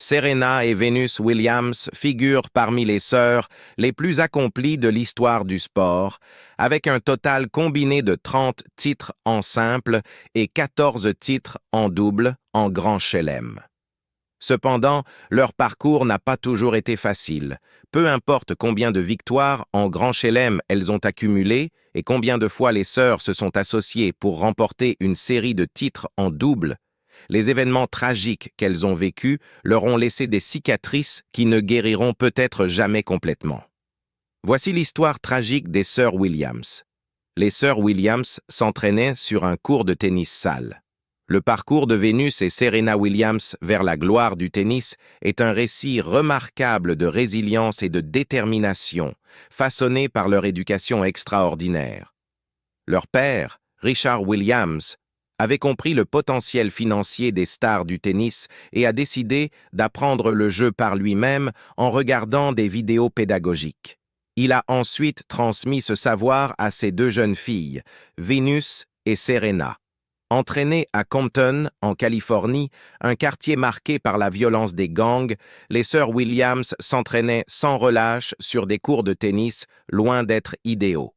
Serena et Venus Williams figurent parmi les sœurs les plus accomplies de l'histoire du sport, avec un total combiné de 30 titres en simple et 14 titres en double en Grand Chelem. Cependant, leur parcours n'a pas toujours été facile. Peu importe combien de victoires en Grand Chelem elles ont accumulées et combien de fois les sœurs se sont associées pour remporter une série de titres en double, les événements tragiques qu'elles ont vécus leur ont laissé des cicatrices qui ne guériront peut-être jamais complètement. Voici l'histoire tragique des sœurs Williams. Les sœurs Williams s'entraînaient sur un court de tennis sale. Le parcours de Venus et Serena Williams vers la gloire du tennis est un récit remarquable de résilience et de détermination, façonné par leur éducation extraordinaire. Leur père, Richard Williams, avait compris le potentiel financier des stars du tennis et a décidé d'apprendre le jeu par lui-même en regardant des vidéos pédagogiques. Il a ensuite transmis ce savoir à ses deux jeunes filles, Venus et Serena. Entraînées à Compton, en Californie, un quartier marqué par la violence des gangs, les sœurs Williams s'entraînaient sans relâche sur des cours de tennis loin d'être idéaux.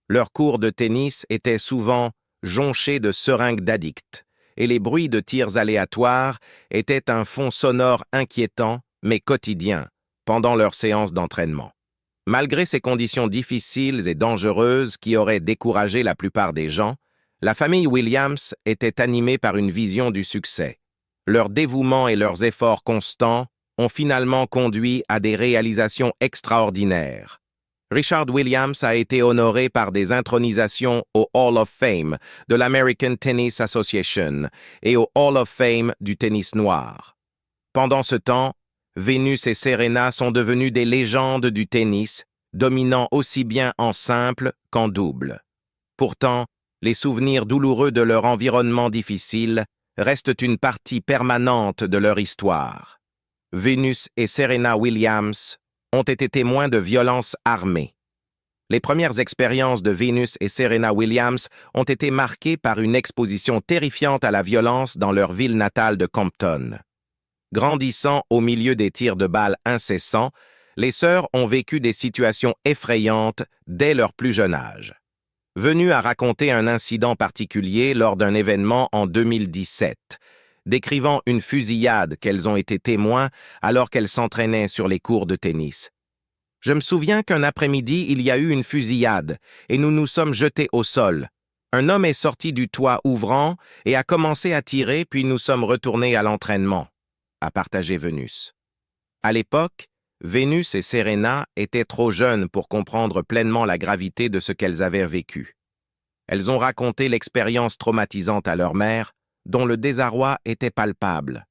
Leurs cours de tennis étaient souvent jonchés de seringues d'addicts, et les bruits de tirs aléatoires étaient un fond sonore inquiétant, mais quotidien, pendant leurs séances d'entraînement. Malgré ces conditions difficiles et dangereuses qui auraient découragé la plupart des gens, la famille Williams était animée par une vision du succès. Leur dévouement et leurs efforts constants ont finalement conduit à des réalisations extraordinaires. Richard Williams a été honoré par des intronisations au Hall of Fame de l'American Tennis Association et au Hall of Fame du tennis noir. Pendant ce temps, Venus et Serena sont devenues des légendes du tennis, dominant aussi bien en simple qu'en double. Pourtant, les souvenirs douloureux de leur environnement difficile restent une partie permanente de leur histoire. Venus et Serena Williams ont été témoins de violences armées. Les premières expériences de Venus et Serena Williams ont été marquées par une exposition terrifiante à la violence dans leur ville natale de Compton. Grandissant au milieu des tirs de balles incessants, les sœurs ont vécu des situations effrayantes dès leur plus jeune âge. Venus a raconté un incident particulier lors d'un événement en 2017, décrivant une fusillade qu'elles ont été témoins alors qu'elles s'entraînaient sur les cours de tennis. « Je me souviens qu'un après-midi, il y a eu une fusillade et nous nous sommes jetés au sol. Un homme est sorti du toit ouvrant et a commencé à tirer, puis nous sommes retournés à l'entraînement », a partagé Venus. À l'époque, Venus et Serena étaient trop jeunes pour comprendre pleinement la gravité de ce qu'elles avaient vécu. Elles ont raconté l'expérience traumatisante à leur mère, dont le désarroi était palpable.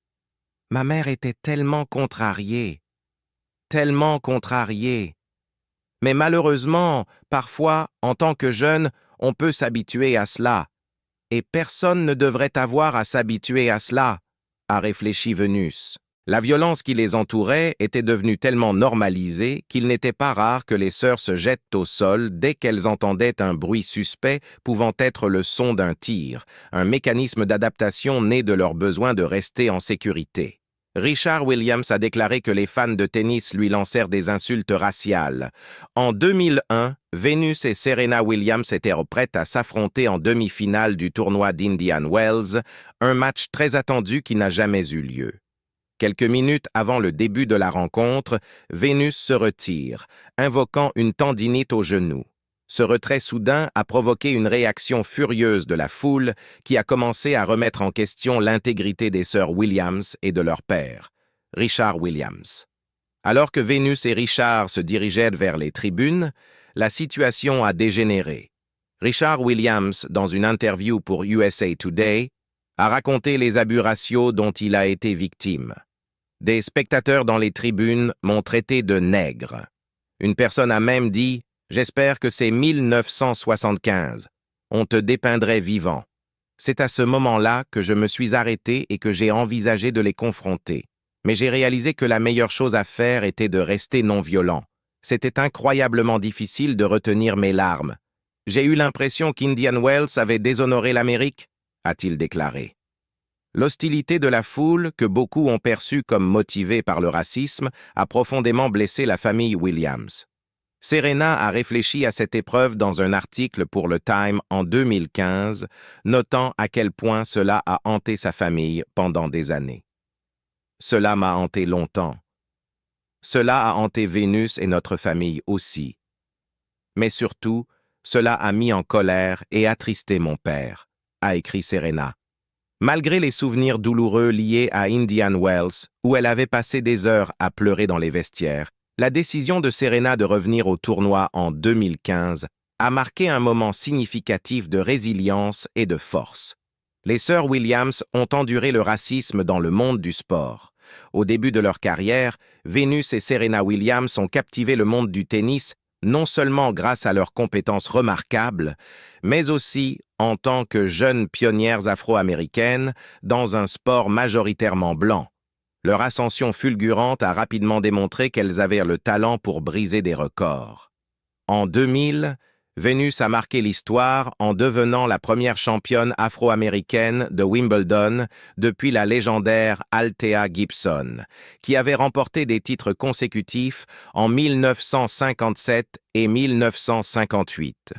« Ma mère était tellement contrariée. Mais malheureusement, parfois, en tant que jeune, on peut s'habituer à cela. Et personne ne devrait avoir à s'habituer à cela, a réfléchi Venus. La violence qui les entourait était devenue tellement normalisée qu'il n'était pas rare que les sœurs se jettent au sol dès qu'elles entendaient un bruit suspect pouvant être le son d'un tir, un mécanisme d'adaptation né de leur besoin de rester en sécurité. Richard Williams a déclaré que les fans de tennis lui lancèrent des insultes raciales. En 2001, Venus et Serena Williams étaient prêtes à s'affronter en demi-finale du tournoi d'Indian Wells, un match très attendu qui n'a jamais eu lieu. Quelques minutes avant le début de la rencontre, Venus se retire, invoquant une tendinite au genou. Ce retrait soudain a provoqué une réaction furieuse de la foule qui a commencé à remettre en question l'intégrité des sœurs Williams et de leur père, Richard Williams. Alors que Venus et Richard se dirigeaient vers les tribunes, la situation a dégénéré. Richard Williams, dans une interview pour USA Today, a raconté les abus raciaux dont il a été victime. Des spectateurs dans les tribunes m'ont traité de nègre. Une personne a même dit « J'espère que c'est 1975. On te dépeindrait vivant. » C'est à ce moment-là que je me suis arrêté et que j'ai envisagé de les confronter. Mais j'ai réalisé que la meilleure chose à faire était de rester non violent. C'était incroyablement difficile de retenir mes larmes. J'ai eu l'impression qu'Indian Wells avait déshonoré l'Amérique, a-t-il déclaré. L'hostilité de la foule, que beaucoup ont perçue comme motivée par le racisme, a profondément blessé la famille Williams. Serena a réfléchi à cette épreuve dans un article pour le Time en 2015, notant à quel point cela a hanté sa famille pendant des années. Cela m'a hanté longtemps. Cela a hanté Vénus et notre famille aussi. Mais surtout, cela a mis en colère et attristé mon père, a écrit Serena. Malgré les souvenirs douloureux liés à Indian Wells, où elle avait passé des heures à pleurer dans les vestiaires, la décision de Serena de revenir au tournoi en 2015 a marqué un moment significatif de résilience et de force. Les sœurs Williams ont enduré le racisme dans le monde du sport. Au début de leur carrière, Venus et Serena Williams ont captivé le monde du tennis non seulement grâce à leurs compétences remarquables, mais aussi en tant que jeunes pionnières afro-américaines dans un sport majoritairement blanc. Leur ascension fulgurante a rapidement démontré qu'elles avaient le talent pour briser des records. En 2000, Venus a marqué l'histoire en devenant la première championne afro-américaine de Wimbledon depuis la légendaire Althea Gibson, qui avait remporté des titres consécutifs en 1957 et 1958.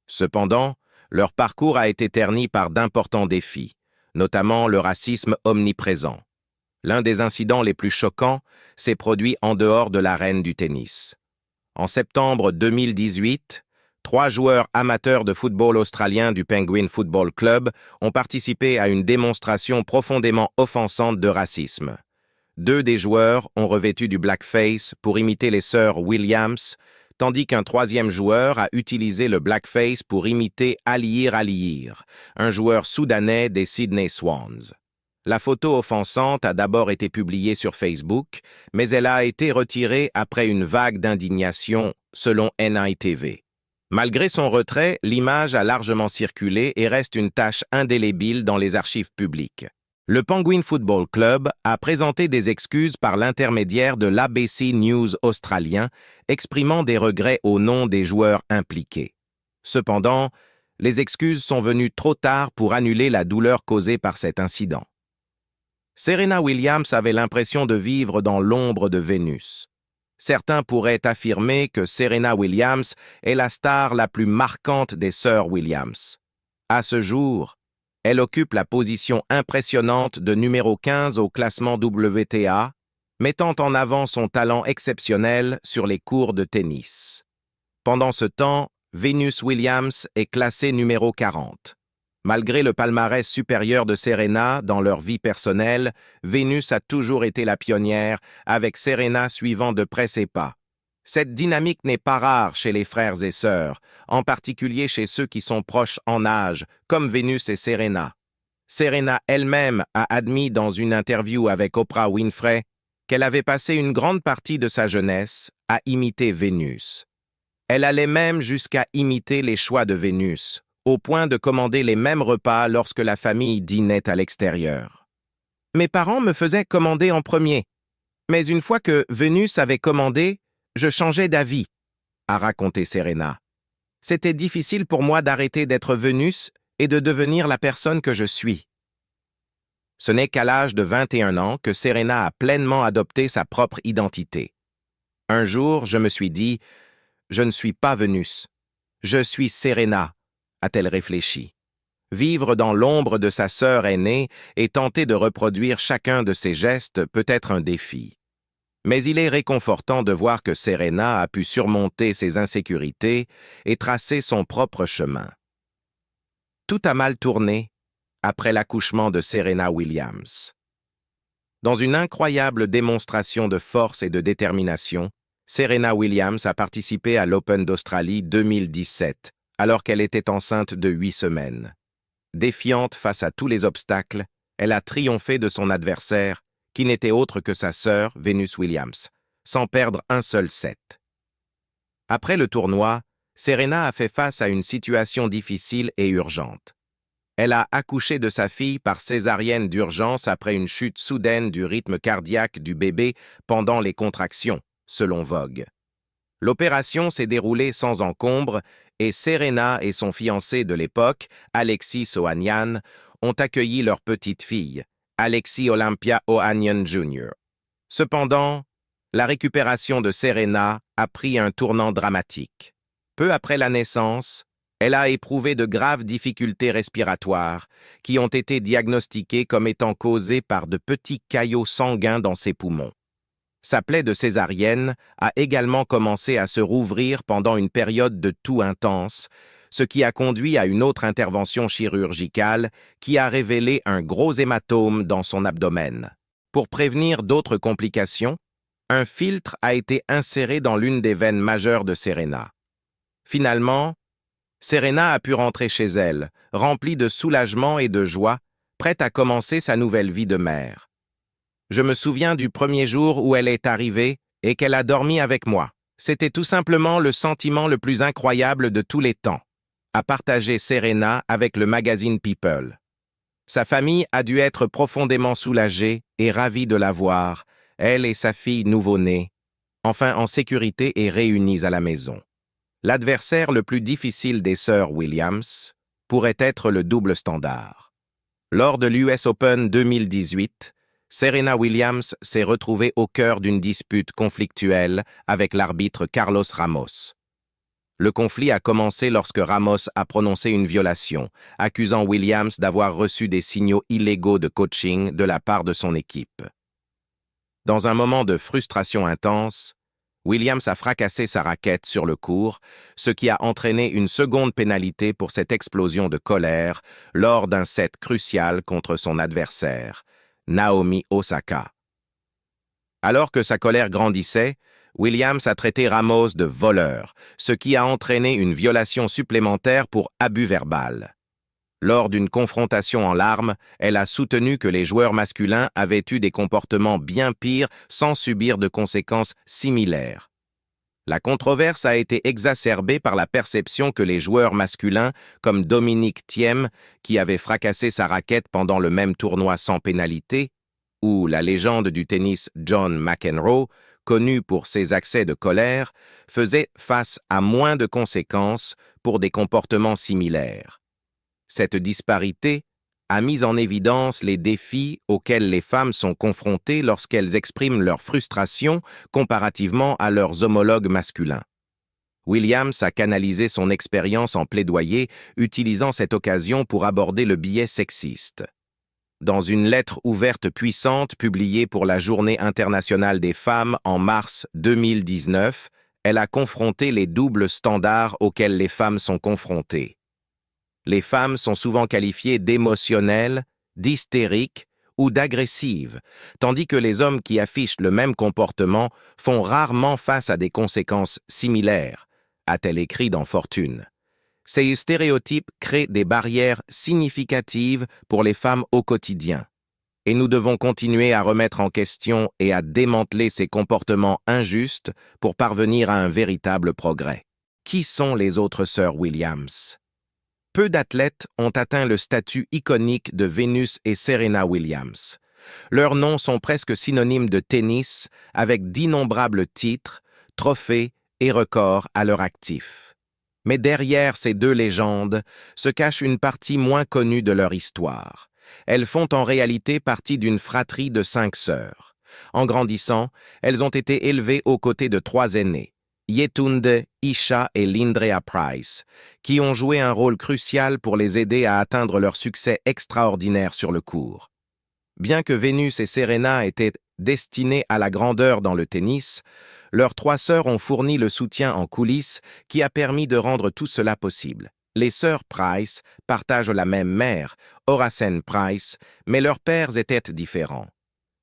Cependant, leur parcours a été terni par d'importants défis, notamment le racisme omniprésent. L'un des incidents les plus choquants s'est produit en dehors de l'arène du tennis. En septembre 2018, 3 joueurs amateurs de football australiens du Penguin Football Club ont participé à une démonstration profondément offensante de racisme. 2 des joueurs ont revêtu du blackface pour imiter les sœurs Williams, tandis qu'un 3e joueur a utilisé le blackface pour imiter Aliir Aliir, un joueur soudanais des Sydney Swans. La photo offensante a d'abord été publiée sur Facebook, mais elle a été retirée après une vague d'indignation, selon NITV. Malgré son retrait, l'image a largement circulé et reste une tache indélébile dans les archives publiques. Le Penguin Football Club a présenté des excuses par l'intermédiaire de l'ABC News australien, exprimant des regrets au nom des joueurs impliqués. Cependant, les excuses sont venues trop tard pour annuler la douleur causée par cet incident. Serena Williams avait l'impression de vivre dans l'ombre de Vénus. Certains pourraient affirmer que Serena Williams est la star la plus marquante des sœurs Williams. À ce jour, elle occupe la position impressionnante de numéro 15 au classement WTA, mettant en avant son talent exceptionnel sur les courts de tennis. Pendant ce temps, Venus Williams est classée numéro 40. Malgré le palmarès supérieur de Serena dans leur vie personnelle, Venus a toujours été la pionnière, avec Serena suivant de près ses pas. Cette dynamique n'est pas rare chez les frères et sœurs, en particulier chez ceux qui sont proches en âge, comme Venus et Serena. Serena elle-même a admis dans une interview avec Oprah Winfrey qu'elle avait passé une grande partie de sa jeunesse à imiter Vénus. Elle allait même jusqu'à imiter les choix de Vénus, au point de commander les mêmes repas lorsque la famille dînait à l'extérieur. Mes parents me faisaient commander en premier, mais une fois que Vénus avait commandé, je changeais d'avis, a raconté Serena. C'était difficile pour moi d'arrêter d'être Vénus et de devenir la personne que je suis. Ce n'est qu'à l'âge de 21 ans que Serena a pleinement adopté sa propre identité. Un jour, je me suis dit, je ne suis pas Vénus, je suis Serena, a-t-elle réfléchi. Vivre dans l'ombre de sa sœur aînée et tenter de reproduire chacun de ses gestes peut être un défi. Mais il est réconfortant de voir que Serena a pu surmonter ses insécurités et tracer son propre chemin. Tout a mal tourné après l'accouchement de Serena Williams. Dans une incroyable démonstration de force et de détermination, Serena Williams a participé à l'Open d'Australie 2017, alors qu'elle était enceinte de 8 semaines. Défiante face à tous les obstacles, elle a triomphé de son adversaire, qui n'était autre que sa sœur, Venus Williams, sans perdre un seul set. Après le tournoi, Serena a fait face à une situation difficile et urgente. Elle a accouché de sa fille par césarienne d'urgence après une chute soudaine du rythme cardiaque du bébé pendant les contractions, selon Vogue. L'opération s'est déroulée sans encombre et Serena et son fiancé de l'époque, Alexis Ohanian, ont accueilli leur petite fille, Alexis Olympia Ohanian Jr. Cependant, la récupération de Serena a pris un tournant dramatique. Peu après la naissance, elle a éprouvé de graves difficultés respiratoires qui ont été diagnostiquées comme étant causées par de petits caillots sanguins dans ses poumons. Sa plaie de césarienne a également commencé à se rouvrir pendant une période de toux intense, ce qui a conduit à une autre intervention chirurgicale qui a révélé un gros hématome dans son abdomen. Pour prévenir d'autres complications, un filtre a été inséré dans l'une des veines majeures de Serena. Finalement, Serena a pu rentrer chez elle, remplie de soulagement et de joie, prête à commencer sa nouvelle vie de mère. Je me souviens du premier jour où elle est arrivée et qu'elle a dormi avec moi. C'était tout simplement le sentiment le plus incroyable de tous les temps, a partagé Serena avec le magazine People. Sa famille a dû être profondément soulagée et ravie de la voir, elle et sa fille nouveau-née, enfin en sécurité et réunies à la maison. L'adversaire le plus difficile des sœurs Williams pourrait être le double standard. Lors de l'US Open 2018, Serena Williams s'est retrouvée au cœur d'une dispute conflictuelle avec l'arbitre Carlos Ramos. Le conflit a commencé lorsque Ramos a prononcé une violation, accusant Williams d'avoir reçu des signaux illégaux de coaching de la part de son équipe. Dans un moment de frustration intense, Williams a fracassé sa raquette sur le court, ce qui a entraîné une seconde pénalité pour cette explosion de colère lors d'un set crucial contre son adversaire, Naomi Osaka. Alors que sa colère grandissait, Williams a traité Ramos de voleur, ce qui a entraîné une violation supplémentaire pour abus verbal. Lors d'une confrontation en larmes, elle a soutenu que les joueurs masculins avaient eu des comportements bien pires sans subir de conséquences similaires. La controverse a été exacerbée par la perception que les joueurs masculins, comme Dominic Thiem, qui avait fracassé sa raquette pendant le même tournoi sans pénalité, ou la légende du tennis John McEnroe, connu pour ses accès de colère, faisaient face à moins de conséquences pour des comportements similaires. Cette disparité a mis en évidence les défis auxquels les femmes sont confrontées lorsqu'elles expriment leur frustration comparativement à leurs homologues masculins. Williams a canalisé son expérience en plaidoyer, utilisant cette occasion pour aborder le biais sexiste. Dans une lettre ouverte puissante publiée pour la Journée internationale des femmes en mars 2019, elle a confronté les doubles standards auxquels les femmes sont confrontées. Les femmes sont souvent qualifiées d'émotionnelles, d'hystériques ou d'agressives, tandis que les hommes qui affichent le même comportement font rarement face à des conséquences similaires, a-t-elle écrit dans Fortune. Ces stéréotypes créent des barrières significatives pour les femmes au quotidien, et nous devons continuer à remettre en question et à démanteler ces comportements injustes pour parvenir à un véritable progrès. Qui sont les autres sœurs Williams? Peu d'athlètes ont atteint le statut iconique de Venus et Serena Williams. Leurs noms sont presque synonymes de tennis, avec d'innombrables titres, trophées et records à leur actif. Mais derrière ces deux légendes se cache une partie moins connue de leur histoire. Elles font en réalité partie d'une fratrie de 5 sœurs. En grandissant, elles ont été élevées aux côtés de 3 aînés, Yetunde, Isha et Lindrea Price, qui ont joué un rôle crucial pour les aider à atteindre leur succès extraordinaire sur le court. Bien que Venus et Serena étaient destinées à la grandeur dans le tennis, leurs 3 sœurs ont fourni le soutien en coulisses qui a permis de rendre tout cela possible. Les sœurs Price partagent la même mère, Oracene Price, mais leurs pères étaient différents.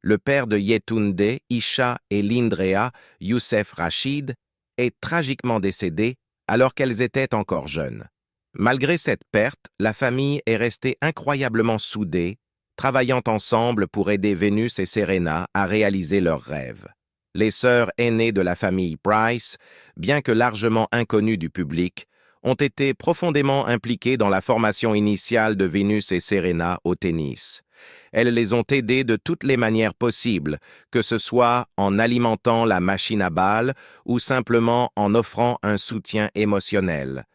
Le père de Yetunde, Isha et Lindrea, Youssef Rachid, est tragiquement décédée alors qu'elles étaient encore jeunes. Malgré cette perte, la famille est restée incroyablement soudée, travaillant ensemble pour aider Venus et Serena à réaliser leurs rêves. Les sœurs aînées de la famille Price, bien que largement inconnues du public, ont été profondément impliquées dans la formation initiale de Venus et Serena au tennis. Elles les ont aidées de toutes les manières possibles, que ce soit en alimentant la machine à balles ou simplement en offrant un soutien émotionnel.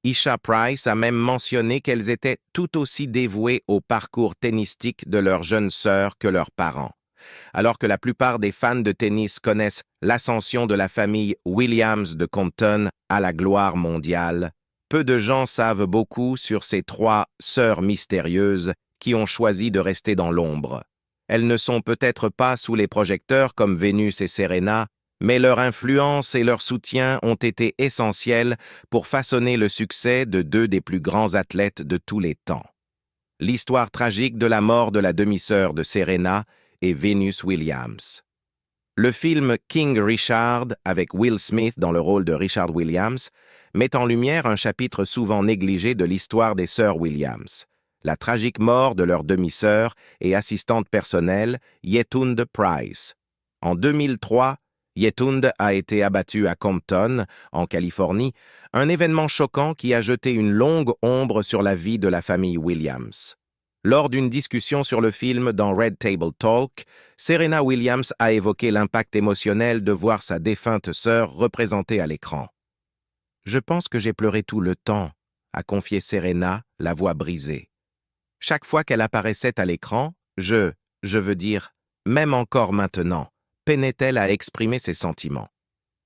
Isha Price a même mentionné qu'elles étaient tout aussi dévouées au parcours tennistique de leur jeune sœur que leurs parents. Alors que la plupart des fans de tennis connaissent l'ascension de la famille Williams de Compton à la gloire mondiale, peu de gens savent beaucoup sur ces trois sœurs mystérieuses qui ont choisi de rester dans l'ombre. Elles ne sont peut-être pas sous les projecteurs comme Vénus et Serena, mais leur influence et leur soutien ont été essentiels pour façonner le succès de deux des plus grands athlètes de tous les temps. L'histoire tragique de la mort de la demi-sœur de Serena et Venus Williams. Le film King Richard, avec Will Smith dans le rôle de Richard Williams, met en lumière un chapitre souvent négligé de l'histoire des sœurs Williams, la tragique mort de leur demi-sœur et assistante personnelle, Yetunde Price. En 2003, Yetunde a été abattue à Compton, en Californie, un événement choquant qui a jeté une longue ombre sur la vie de la famille Williams. Lors d'une discussion sur le film dans Red Table Talk, Serena Williams a évoqué l'impact émotionnel de voir sa défunte sœur représentée à l'écran. « Je pense que j'ai pleuré tout le temps », a confié Serena, la voix brisée. Chaque fois qu'elle apparaissait à l'écran, je veux dire, même encore maintenant, peinait-elle à exprimer ses sentiments.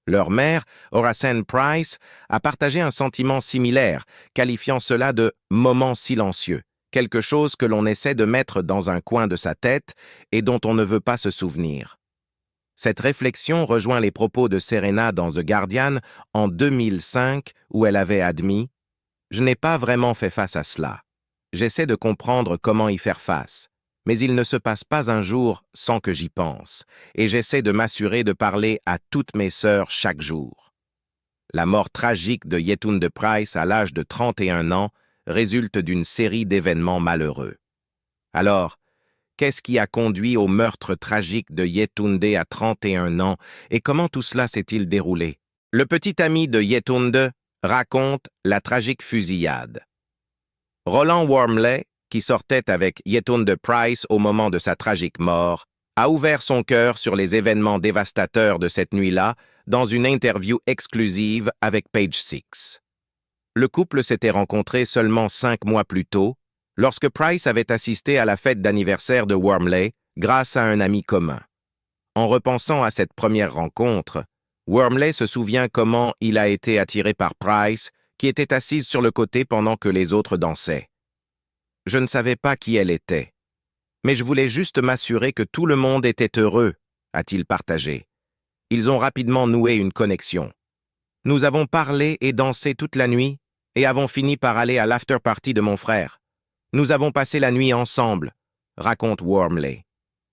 Leur mère, Oracene Price, a partagé un sentiment similaire, qualifiant cela de « moment silencieux », quelque chose que l'on essaie de mettre dans un coin de sa tête et dont on ne veut pas se souvenir. Cette réflexion rejoint les propos de Serena dans The Guardian en 2005 où elle avait admis « Je n'ai pas vraiment fait face à cela. J'essaie de comprendre comment y faire face. Mais il ne se passe pas un jour sans que j'y pense, et j'essaie de m'assurer de parler à toutes mes sœurs chaque jour. » La mort tragique de Yetunde Price à l'âge de 31 ans résulte d'une série d'événements malheureux. Alors, qu'est-ce qui a conduit au meurtre tragique de Yetunde à 31 ans et comment tout cela s'est-il déroulé? Le petit ami de Yetunde raconte la tragique fusillade. Roland Wormley, qui sortait avec Yetunde Price au moment de sa tragique mort, a ouvert son cœur sur les événements dévastateurs de cette nuit-là dans une interview exclusive avec Page Six. Le couple s'était rencontré seulement 5 mois plus tôt, lorsque Price avait assisté à la fête d'anniversaire de Wormley grâce à un ami commun. En repensant à cette première rencontre, Wormley se souvient comment il a été attiré par Price, qui était assise sur le côté pendant que les autres dansaient. « Je ne savais pas qui elle était. Mais je voulais juste m'assurer que tout le monde était heureux, » a-t-il partagé. Ils ont rapidement noué une connexion. Nous avons parlé et dansé toute la nuit et avons fini par aller à l'after-party de mon frère. Nous avons passé la nuit ensemble, raconte Wormley.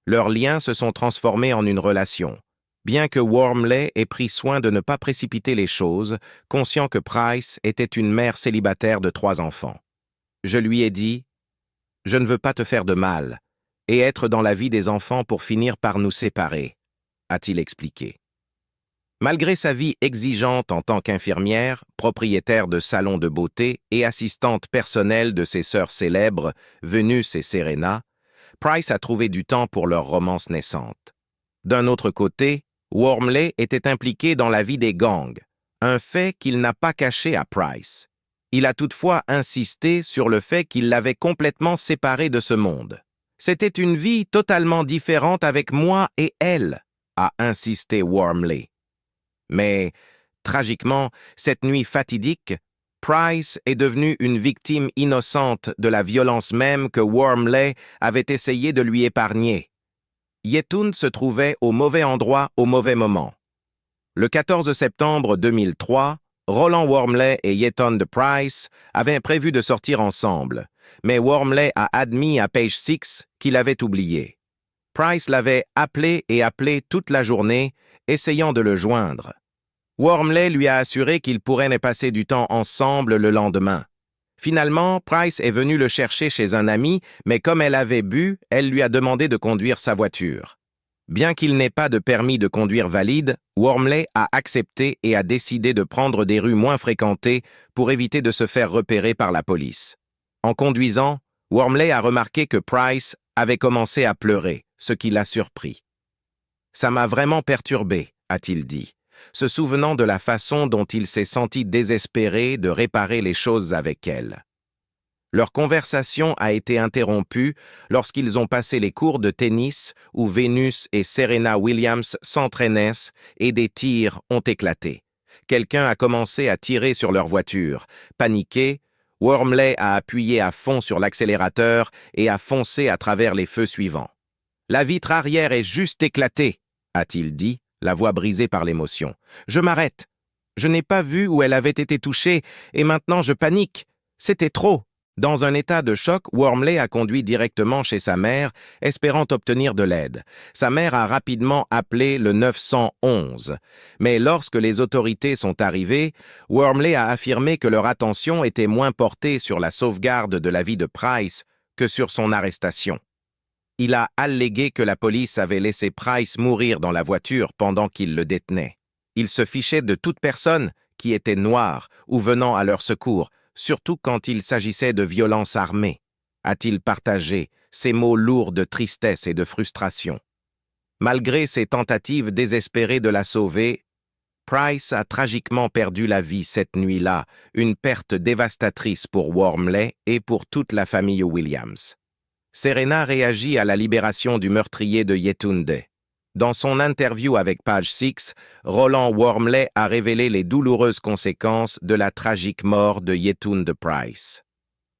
Leurs liens se sont transformés en une relation, bien que Wormley ait pris soin de ne pas précipiter les choses, conscient que Price était une mère célibataire de 3 enfants. Je lui ai dit « Je ne veux pas te faire de mal et être dans la vie des enfants pour finir par nous séparer », a-t-il expliqué. Malgré sa vie exigeante en tant qu'infirmière, propriétaire de salons de beauté et assistante personnelle de ses sœurs célèbres, Venus et Serena, Price a trouvé du temps pour leur romance naissante. D'un autre côté, Wormley était impliqué dans la vie des gangs, un fait qu'il n'a pas caché à Price. Il a toutefois insisté sur le fait qu'il l'avait complètement séparé de ce monde. « C'était une vie totalement différente avec moi et elle », a insisté Wormley. Mais, tragiquement, cette nuit fatidique, Price est devenue une victime innocente de la violence même que Wormley avait essayé de lui épargner. Yetunde se trouvait au mauvais endroit au mauvais moment. Le 14 septembre 2003, Roland Wormley et Yetunde Price avaient prévu de sortir ensemble, mais Wormley a admis à Page Six qu'il avait oublié. Price l'avait appelé et appelé toute la journée, essayant de le joindre. Wormley lui a assuré qu'ils pourraient passer du temps ensemble le lendemain. Finalement, Price est venue le chercher chez un ami, mais comme elle avait bu, elle lui a demandé de conduire sa voiture. Bien qu'il n'ait pas de permis de conduire valide, Wormley a accepté et a décidé de prendre des rues moins fréquentées pour éviter de se faire repérer par la police. En conduisant, Wormley a remarqué que Price avait commencé à pleurer, ce qui l'a surpris. « Ça m'a vraiment perturbé », a-t-il dit. se souvenant de la façon dont il s'est senti désespéré de réparer les choses avec elle. Leur conversation a été interrompue lorsqu'ils ont passé les cours de tennis où Venus et Serena Williams s'entraînaient et des tirs ont éclaté. Quelqu'un a commencé à tirer sur leur voiture. Paniqué, Wormley a appuyé à fond sur l'accélérateur et a foncé à travers les feux suivants. « La vitre arrière est juste éclatée », a-t-il dit, la voix brisée par l'émotion. « Je m'arrête. Je n'ai pas vu où elle avait été touchée et maintenant je panique. C'était trop. » Dans un état de choc, Wormley a conduit directement chez sa mère, espérant obtenir de l'aide. Sa mère a rapidement appelé le 911. Mais lorsque les autorités sont arrivées, Wormley a affirmé que leur attention était moins portée sur la sauvegarde de la vie de Price que sur son arrestation. Il a allégué que la police avait laissé Price mourir dans la voiture pendant qu'il le détenait. Il se fichait de toute personne qui était noire ou venant à leur secours, surtout quand il s'agissait de violences armées, a-t-il partagé, ces mots lourds de tristesse et de frustration. Malgré ses tentatives désespérées de la sauver, Price a tragiquement perdu la vie cette nuit-là, une perte dévastatrice pour Wormley et pour toute la famille Williams. Serena réagit à la libération du meurtrier de Yetunde. Dans son interview avec Page Six, Roland Wormley a révélé les douloureuses conséquences de la tragique mort de Yetunde Price.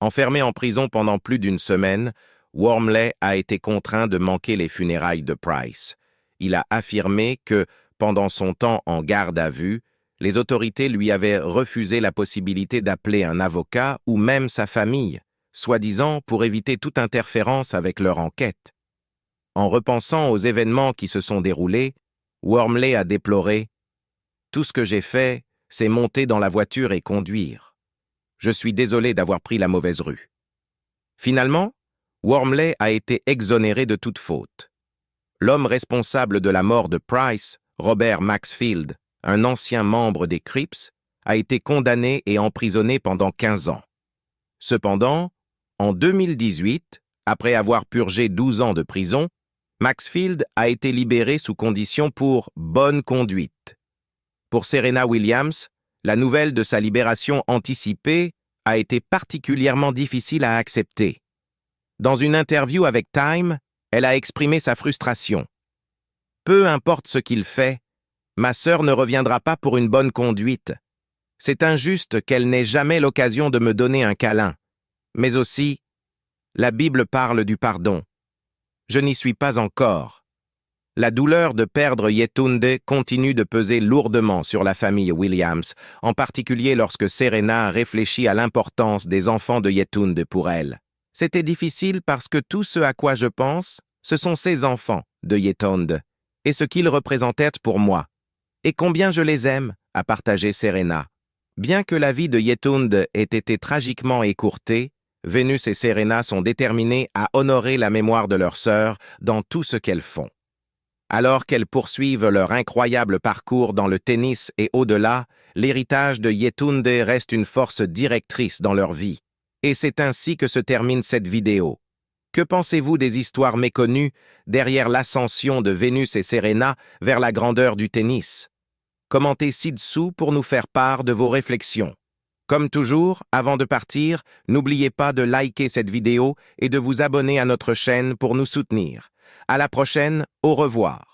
Enfermé en prison pendant plus d'une semaine, Wormley a été contraint de manquer les funérailles de Price. Il a affirmé que, pendant son temps en garde à vue, les autorités lui avaient refusé la possibilité d'appeler un avocat ou même sa famille, soi-disant pour éviter toute interférence avec leur enquête. En repensant aux événements qui se sont déroulés, Wormley a déploré « Tout ce que j'ai fait, c'est monter dans la voiture et conduire. Je suis désolé d'avoir pris la mauvaise rue. » Finalement, Wormley a été exonéré de toute faute. L'homme responsable de la mort de Price, Robert Maxfield, un ancien membre des Crips, a été condamné et emprisonné pendant 15 ans. Cependant, en 2018, après avoir purgé 12 ans de prison, Maxfield a été libéré sous condition pour bonne conduite. Pour Serena Williams, la nouvelle de sa libération anticipée a été particulièrement difficile à accepter. Dans une interview avec Time, elle a exprimé sa frustration. « Peu importe ce qu'il fait, ma sœur ne reviendra pas pour une bonne conduite. C'est injuste qu'elle n'ait jamais l'occasion de me donner un câlin. Mais aussi, la Bible parle du pardon. Je n'y suis pas encore. » La douleur de perdre Yetunde continue de peser lourdement sur la famille Williams, en particulier lorsque Serena réfléchit à l'importance des enfants de Yetunde pour elle. « C'était difficile parce que tout ce à quoi je pense, ce sont ces enfants de Yetunde, et ce qu'ils représentaient pour moi. Et combien je les aime, » a partagé Serena. Bien que la vie de Yetunde ait été tragiquement écourtée, Venus et Serena sont déterminées à honorer la mémoire de leur sœur dans tout ce qu'elles font. Alors qu'elles poursuivent leur incroyable parcours dans le tennis et au-delà, l'héritage de Yetunde reste une force directrice dans leur vie. Et c'est ainsi que se termine cette vidéo. Que pensez-vous des histoires méconnues derrière l'ascension de Venus et Serena vers la grandeur du tennis? Commentez ci-dessous pour nous faire part de vos réflexions. Comme toujours, avant de partir, n'oubliez pas de liker cette vidéo et de vous abonner à notre chaîne pour nous soutenir. À la prochaine, au revoir.